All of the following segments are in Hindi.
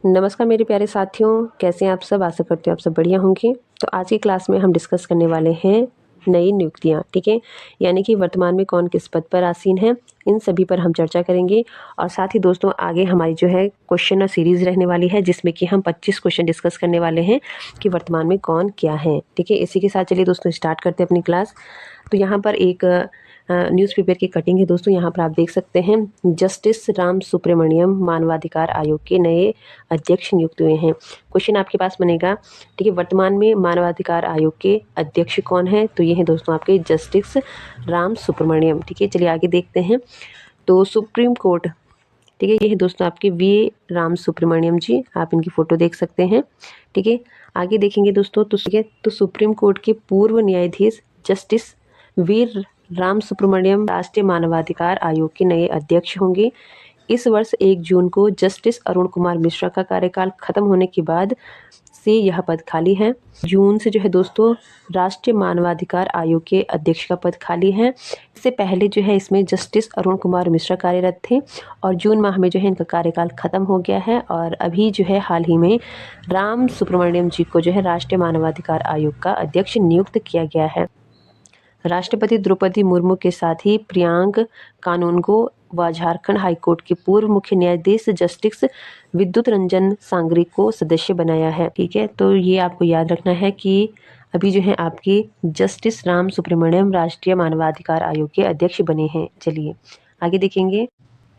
नमस्कार मेरे प्यारे साथियों, कैसे हैं आप सब। आशा करती हूँ आप सब बढ़िया होंगे। तो आज की क्लास में हम डिस्कस करने वाले हैं नई नियुक्तियाँ, ठीक है। यानी कि वर्तमान में कौन किस पद पर आसीन है, इन सभी पर हम चर्चा करेंगे। और साथ ही दोस्तों आगे हमारी जो है क्वेश्चन और सीरीज़ रहने वाली है, जिसमें कि हम 25 क्वेश्चन डिस्कस करने वाले हैं कि वर्तमान में कौन क्या है, ठीक है। इसी के साथ चलिए दोस्तों स्टार्ट करते हैं अपनी क्लास। तो यहाँ पर एक न्यूज़पेपर की कटिंग है दोस्तों। यहाँ पर आप देख सकते हैं जस्टिस राम सुब्रमण्यम मानवाधिकार आयोग के नए अध्यक्ष नियुक्त हुए हैं। क्वेश्चन आपके पास बनेगा, ठीक है, वर्तमान में मानवाधिकार आयोग के अध्यक्ष कौन है। तो ये है दोस्तों आपके जस्टिस राम सुब्रमण्यम, ठीक है। चलिए आगे देखते हैं। तो सुप्रीम कोर्ट, ठीक है, ये है दोस्तों आपके वी राम सुब्रमण्यम जी, आप इनकी फ़ोटो देख सकते हैं, ठीक है। आगे देखेंगे दोस्तों तो ठीक है, तो सुप्रीम कोर्ट के पूर्व न्यायाधीश जस्टिस वी राम सुब्रमण्यम राष्ट्रीय मानवाधिकार आयोग के नए अध्यक्ष होंगे। इस वर्ष 1 जून को जस्टिस अरुण कुमार मिश्रा का कार्यकाल खत्म होने के बाद से यह पद खाली है। जून से जो है दोस्तों राष्ट्रीय मानवाधिकार आयोग के अध्यक्ष का पद खाली है। इससे पहले जो है इसमें जस्टिस अरुण कुमार मिश्रा कार्यरत थे और जून माह में जो है इनका कार्यकाल खत्म हो गया है। और अभी जो है हाल ही में राम सुब्रमण्यम जी को जो है राष्ट्रीय मानवाधिकार आयोग का अध्यक्ष नियुक्त किया गया है। राष्ट्रपति द्रौपदी मुर्मू के साथ ही प्रियांक कानूनगो व झारखंड हाईकोर्ट के पूर्व मुख्य न्यायाधीश जस्टिस विद्युत रंजन सांगरी को सदस्य बनाया है, ठीक है। तो ये आपको याद रखना है कि अभी जो है आपके जस्टिस राम सुब्रमण्यम राष्ट्रीय मानवाधिकार आयोग के अध्यक्ष बने हैं। चलिए आगे देखेंगे।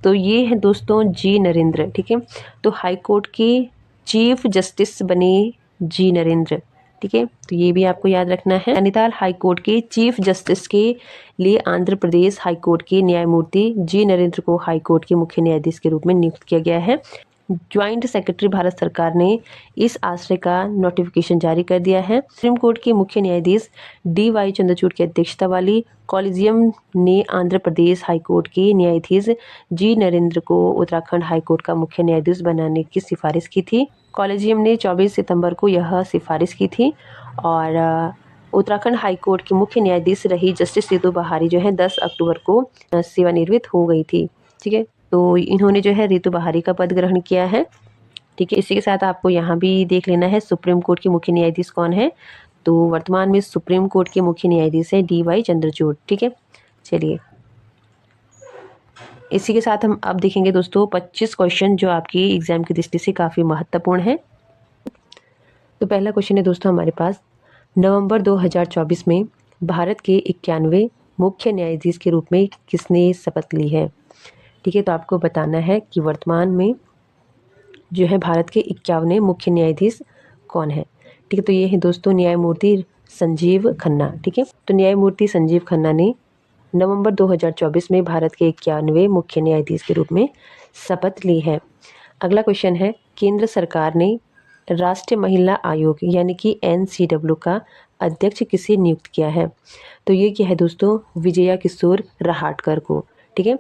तो ये है दोस्तों जी नरेंद्र, ठीक है। तो हाईकोर्ट के चीफ जस्टिस बने जी नरेंद्र, ठीक है। तो ये भी आपको याद रखना है। नैनीताल हाईकोर्ट के चीफ जस्टिस के लिए आंध्र प्रदेश हाईकोर्ट के न्यायमूर्ति जी नरेंद्र को हाईकोर्ट के मुख्य न्यायाधीश के रूप में नियुक्त किया गया है। ज्वाइंट सेक्रेटरी भारत सरकार ने इस आशय का नोटिफिकेशन जारी कर दिया है। सुप्रीम कोर्ट के मुख्य न्यायाधीश डी.वाई. चंद्रचूड़ की अध्यक्षता वाली कॉलेजियम ने आंध्र प्रदेश हाईकोर्ट के न्यायाधीश जी नरेंद्र को उत्तराखंड हाईकोर्ट का मुख्य न्यायाधीश बनाने की सिफारिश की थी। कॉलेजियम ने 24 सितंबर को यह सिफारिश की थी और उत्तराखंड हाईकोर्ट की मुख्य न्यायाधीश रही जस्टिस रितु बहारी जो है 10 अक्टूबर को सेवानिवृत्त हो गई थी, ठीक है। तो इन्होंने जो है रितु बहारी का पद ग्रहण किया है, ठीक है। इसी के साथ आपको यहाँ भी देख लेना है सुप्रीम कोर्ट के मुख्य न्यायाधीश कौन है। तो वर्तमान में सुप्रीम कोर्ट के मुख्य न्यायाधीश है डी.वाई. चंद्रचूड़, ठीक है। चलिए इसी के साथ हम अब देखेंगे दोस्तों 25 क्वेश्चन जो आपकी एग्जाम की दृष्टि से काफ़ी महत्वपूर्ण है। तो पहला क्वेश्चन है दोस्तों हमारे पास, नवंबर 2024 में भारत के 91वें मुख्य न्यायाधीश के रूप में किसने शपथ ली है, ठीक है। तो आपको बताना है कि वर्तमान में जो है भारत के 51वें मुख्य न्यायाधीश कौन है, ठीक है। तो ये है दोस्तों न्यायमूर्ति संजीव खन्ना, ठीक है। तो न्यायमूर्ति संजीव खन्ना ने नवंबर 2024 में भारत के 91वें मुख्य न्यायाधीश के रूप में शपथ ली है। अगला क्वेश्चन है, केंद्र सरकार ने राष्ट्रीय महिला आयोग यानी कि NCW का अध्यक्ष किसे नियुक्त किया है। तो ये क्या है दोस्तों, विजया किशोर रहाटकर को, ठीक है।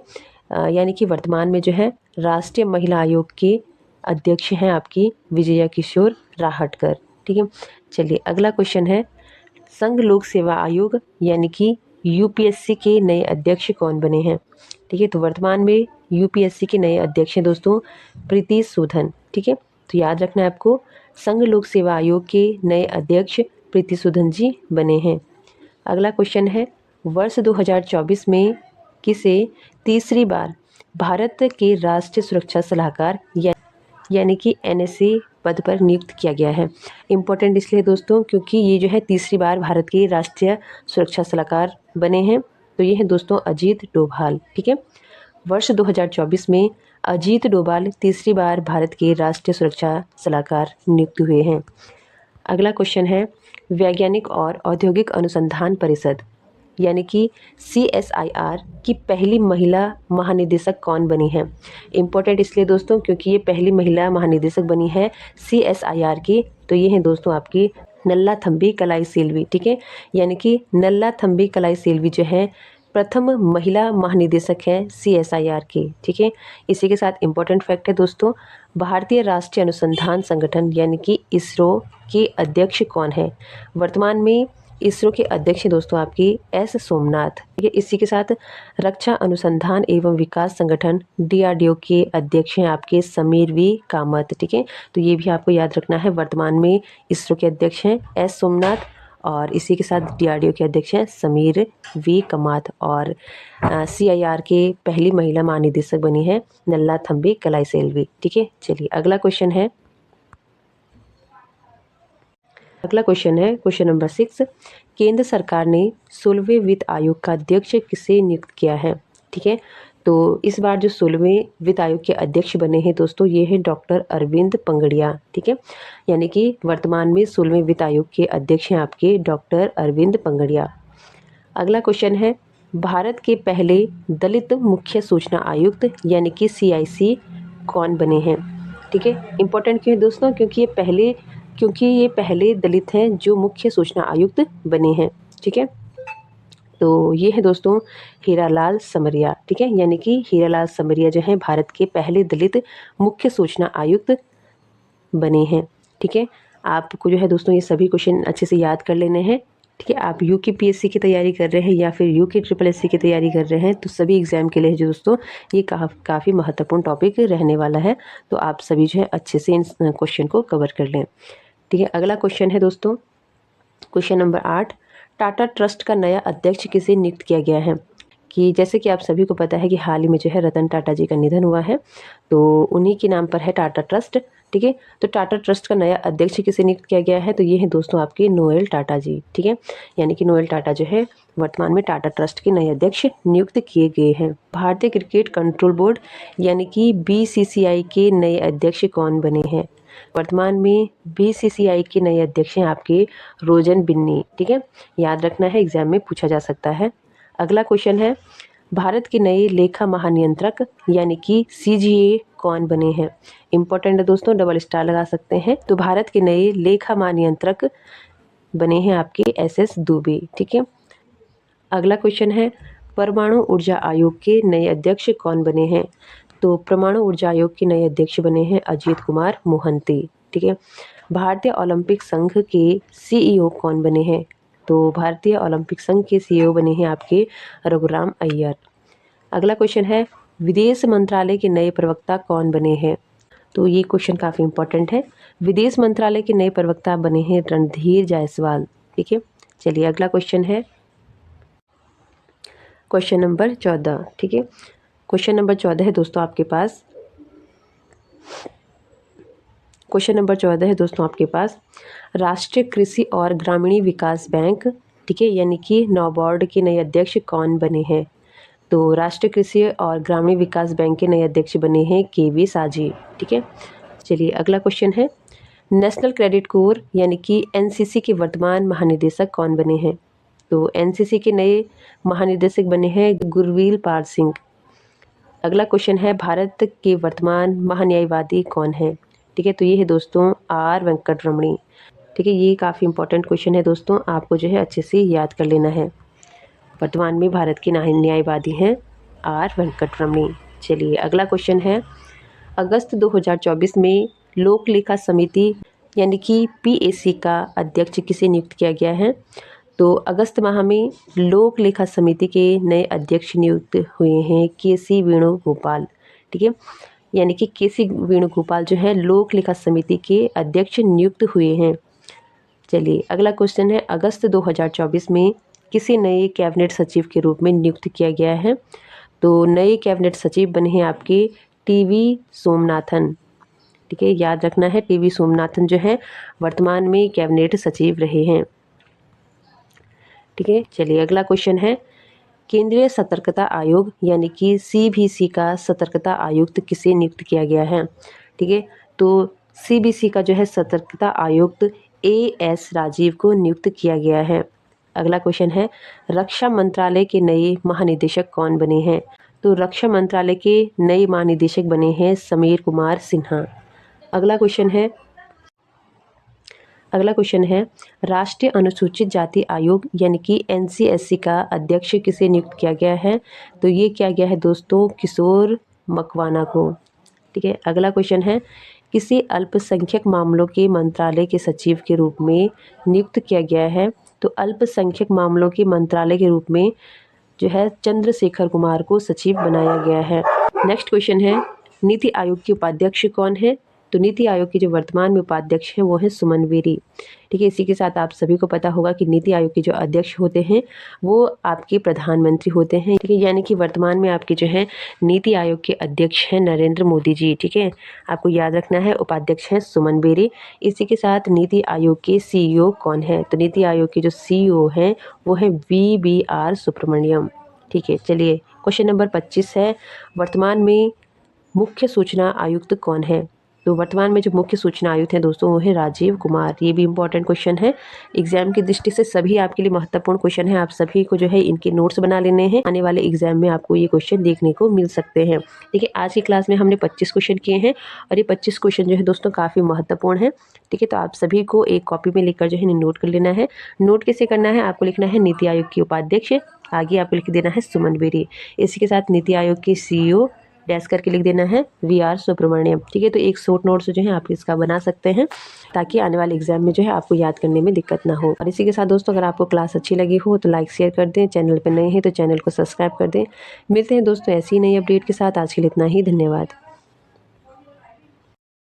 यानी कि वर्तमान में जो है राष्ट्रीय महिला आयोग के अध्यक्ष हैं आपकी विजया किशोर राहटकर, ठीक है। चलिए अगला क्वेश्चन है, संघ लोक सेवा आयोग यानी कि UPSC के नए अध्यक्ष कौन बने हैं, ठीक है। तो वर्तमान में UPSC के नए अध्यक्ष हैं दोस्तों प्रीति सूदन, ठीक है। तो याद रखना है आपको, संघ लोक सेवा आयोग के नए अध्यक्ष प्रीति सूदन जी बने हैं। अगला क्वेश्चन है, वर्ष 2024 में किसे तीसरी बार भारत के राष्ट्रीय सुरक्षा सलाहकार यानी कि NSA पद पर नियुक्त किया गया है। इम्पोर्टेंट इसलिए दोस्तों क्योंकि ये जो है तीसरी बार भारत के राष्ट्रीय सुरक्षा सलाहकार बने हैं। तो ये है दोस्तों अजीत डोभाल, ठीक है। वर्ष 2024 में अजीत डोभाल तीसरी बार भारत के राष्ट्रीय सुरक्षा सलाहकार नियुक्त हुए हैं। अगला क्वेश्चन है, वैज्ञानिक और औद्योगिक अनुसंधान परिषद यानी कि CSIR की पहली महिला महानिदेशक कौन बनी है। इम्पोर्टेंट इसलिए दोस्तों क्योंकि ये पहली महिला महानिदेशक बनी है CSIR की। तो ये है दोस्तों आपकी नल्लाथम्बी कलाई सेल्वी, ठीक है। यानी कि नल्लाथम्बी कलाई सेल्वी जो है प्रथम महिला महानिदेशक है CSIR की, ठीक है। इसी के साथ इम्पोर्टेंट फैक्ट है दोस्तों, भारतीय राष्ट्रीय अनुसंधान संगठन यानी कि ISRO के अध्यक्ष कौन है। वर्तमान में इसरो के अध्यक्ष हैं दोस्तों आपके एस सोमनाथ। ठीक है, इसी के साथ रक्षा अनुसंधान एवं विकास संगठन DRDO के अध्यक्ष हैं आपके समीर वी कामत। ठीक है, तो ये भी आपको याद रखना है। वर्तमान में इसरो के अध्यक्ष हैं एस सोमनाथ और इसी के साथ DRDO के अध्यक्ष हैं समीर वी कामत। और CIR के पहली महिला महानिदेशक बनी है नल्लाथम्बी कलाईसेल्वी। ठीक है, चलिए अगला क्वेश्चन है। अगला क्वेश्चन है क्वेश्चन नंबर 6। केंद्र सरकार ने 16वें वित्त आयोग का अध्यक्ष किसे नियुक्त किया है? ठीक है, तो इस बार जो 16वें वित्त आयोग के अध्यक्ष बने हैं दोस्तों, ये हैं डॉक्टर अरविंद पंगड़िया। ठीक है, यानी कि वर्तमान में 16वें वित्त आयोग के अध्यक्ष हैं आपके डॉक्टर अरविंद पंगड़िया। अगला क्वेश्चन है, भारत के पहले दलित मुख्य सूचना आयुक्त यानी कि CIC कौन बने हैं? ठीक है, इंपॉर्टेंट क्यों है दोस्तों? क्योंकि ये पहले दलित हैं जो मुख्य सूचना आयुक्त बने हैं। ठीक है, तो ये है दोस्तों हीरालाल समरिया। ठीक है, यानी कि हीरालाल समरिया जो है भारत के पहले दलित मुख्य सूचना आयुक्त बने हैं। ठीक है, आपको जो है दोस्तों ये सभी क्वेश्चन अच्छे से याद कर लेने हैं। ठीक है, आप UPSC की तैयारी कर रहे हैं या फिर UKSSC की तैयारी कर रहे हैं, तो सभी एग्जाम के लिए जो दोस्तों ये काफ़ी महत्वपूर्ण टॉपिक रहने वाला है। तो आप सभी जो है अच्छे से इन क्वेश्चन को कवर कर लें। ठीक है, अगला क्वेश्चन है दोस्तों क्वेश्चन नंबर 8। टाटा ट्रस्ट का नया अध्यक्ष किसे नियुक्त किया गया है? कि जैसे कि आप सभी को पता है कि हाल ही में जो है रतन टाटा जी का निधन हुआ है, तो उन्हीं के नाम पर है टाटा ट्रस्ट। ठीक है, तो टाटा ट्रस्ट का नया अध्यक्ष किसे नियुक्त किया गया है? तो ये है दोस्तों आपके नोएल टाटा जी। ठीक है, यानी कि नोएल टाटा जो है वर्तमान में टाटा ट्रस्ट के नए अध्यक्ष नियुक्त किए गए हैं। भारतीय क्रिकेट कंट्रोल बोर्ड यानी कि BCCI के नए अध्यक्ष कौन बने हैं? वर्तमान में BCCI के नए अध्यक्ष हैं आपके रोजन बिन्नी। ठीक है, याद रखना है, एग्जाम में पूछा जा सकता है। अगला क्वेश्चन है, भारत के नए लेखा महानियंत्रक यानी कि CGA कौन बने हैं? इंपॉर्टेंट है दोस्तों, डबल स्टार लगा सकते हैं। तो भारत के नए लेखा महानियंत्रक बने हैं आपके SS दुबे। ठीक है, अगला क्वेश्चन है, परमाणु ऊर्जा आयोग के नए अध्यक्ष कौन बने हैं? तो परमाणु ऊर्जा आयोग के नए अध्यक्ष बने हैं अजीत कुमार मोहंती। ठीक है, भारतीय ओलंपिक संघ के CEO कौन बने हैं? तो भारतीय ओलंपिक संघ के CEO बने हैं आपके रघुराम अय्यर। अगला क्वेश्चन है, विदेश मंत्रालय के नए प्रवक्ता कौन बने हैं? तो ये क्वेश्चन काफ़ी इंपॉर्टेंट है। विदेश मंत्रालय के नए प्रवक्ता बने हैं रणधीर जायसवाल। ठीक है, चलिए अगला क्वेश्चन है क्वेश्चन नंबर 14। ठीक है, क्वेश्चन नंबर 14 है दोस्तों आपके पास। क्वेश्चन नंबर 14 है दोस्तों आपके पास, राष्ट्रीय कृषि और ग्रामीण विकास बैंक, ठीक है, यानी कि नाबार्ड के नए अध्यक्ष कौन बने हैं? तो राष्ट्रीय कृषि और ग्रामीण विकास बैंक के नए अध्यक्ष बने हैं KV साजी। ठीक है, चलिए अगला क्वेश्चन है, नेशनल क्रेडिट कोर यानी कि NCC के वर्तमान महानिदेशक कौन बने हैं? तो NCC के नए महानिदेशक बने हैं गुरवील पाल सिंह। अगला क्वेश्चन है, भारत के वर्तमान महान्यायवादी कौन है? ठीक है, तो ये है दोस्तों R वेंकट रमणी। ठीक है, ये काफ़ी इंपॉर्टेंट क्वेश्चन है दोस्तों, आपको जो है अच्छे से याद कर लेना है। वर्तमान में भारत के न्यायवादी हैं R वेंकट रमणी। चलिए अगला क्वेश्चन है, अगस्त 2024 में लोक लेखा समिति यानी कि PAC का अध्यक्ष किसे नियुक्त किया गया है? तो अगस्त माह में लोक लेखा समिति के नए अध्यक्ष नियुक्त हुए हैं KC वेणुगोपाल। ठीक है, यानी कि KC वेणुगोपाल जो है लोक लेखा समिति के अध्यक्ष नियुक्त हुए हैं। चलिए अगला क्वेश्चन है, अगस्त 2024 में किसी नए कैबिनेट सचिव के रूप में नियुक्त किया गया है? तो नए कैबिनेट सचिव बने हैं आपके TV सोमनाथन। ठीक है, याद रखना है, TV सोमनाथन जो है वर्तमान में कैबिनेट सचिव रहे हैं। ठीक है, चलिए अगला क्वेश्चन है, केंद्रीय सतर्कता आयोग यानी कि CBC का सतर्कता आयुक्त किसे नियुक्त किया गया है? ठीक है, तो CBC का जो है सतर्कता आयुक्त AS राजीव को नियुक्त किया गया है। अगला क्वेश्चन है, रक्षा मंत्रालय के नए महानिदेशक कौन बने हैं? तो रक्षा मंत्रालय के नए महानिदेशक बने हैं समीर कुमार सिन्हा। अगला क्वेश्चन है, राष्ट्रीय अनुसूचित जाति आयोग यानी कि NCSC का अध्यक्ष किसे नियुक्त किया गया है? तो ये किया गया है दोस्तों किशोर मकवाना को। ठीक है, अगला क्वेश्चन है, किसी अल्पसंख्यक मामलों के मंत्रालय के सचिव के रूप में नियुक्त किया गया है? तो अल्पसंख्यक मामलों के मंत्रालय के रूप में जो है चंद्रशेखर कुमार को सचिव बनाया गया है। नेक्स्ट क्वेश्चन है, नीति आयोग के उपाध्यक्ष कौन है? तो नीति आयोग के जो वर्तमान में उपाध्यक्ष हैं वो है सुमन बेरी। ठीक है, इसी के साथ आप सभी को पता होगा कि नीति आयोग के जो अध्यक्ष होते हैं वो आपके प्रधानमंत्री होते हैं। ठीक है, यानी कि वर्तमान में आपके जो है नीति आयोग के अध्यक्ष हैं नरेंद्र मोदी जी। ठीक है, आपको याद रखना है, उपाध्यक्ष हैं सुमन बेरी। इसी के साथ नीति आयोग के CEO कौन है? तो नीति आयोग के जो CEO हैं वो है VBR सुब्रमण्यम। ठीक है, चलिए क्वेश्चन नंबर 25 है, वर्तमान में मुख्य सूचना आयुक्त कौन है? तो वर्तमान में जो मुख्य सूचना आयुक्त हैं दोस्तों वो है राजीव कुमार। ये भी इंपॉर्टेंट क्वेश्चन है, एग्जाम की दृष्टि से सभी आपके लिए महत्वपूर्ण क्वेश्चन है। आप सभी को जो है इनके नोट्स बना लेने हैं, आने वाले एग्जाम में आपको ये क्वेश्चन देखने को मिल सकते हैं। ठीक है, आज की क्लास में हमने 25 क्वेश्चन किए हैं और ये 25 क्वेश्चन जो है दोस्तों काफ़ी महत्वपूर्ण है। ठीक है, तो आप सभी को एक कॉपी में लिखकर जो है नोट कर लेना है। नोट कैसे करना है? आपको लिखना है नीति आयोग के उपाध्यक्ष, आगे आपको लिख देना है सुमन बेरी। इसी के साथ नीति आयोग के CEO डैश करके लिख देना है VR सुब्रमण्यम। ठीक है, तो एक शॉर्ट नोट्स जो है आप इसका बना सकते हैं ताकि आने वाले एग्जाम में जो है आपको याद करने में दिक्कत ना हो। और इसी के साथ दोस्तों अगर आपको क्लास अच्छी लगी हो तो लाइक शेयर कर दें, चैनल पर नए हैं तो चैनल को सब्सक्राइब कर दें। मिलते हैं दोस्तों ऐसी ही नई अपडेट के साथ, आज के लिए इतना ही, धन्यवाद।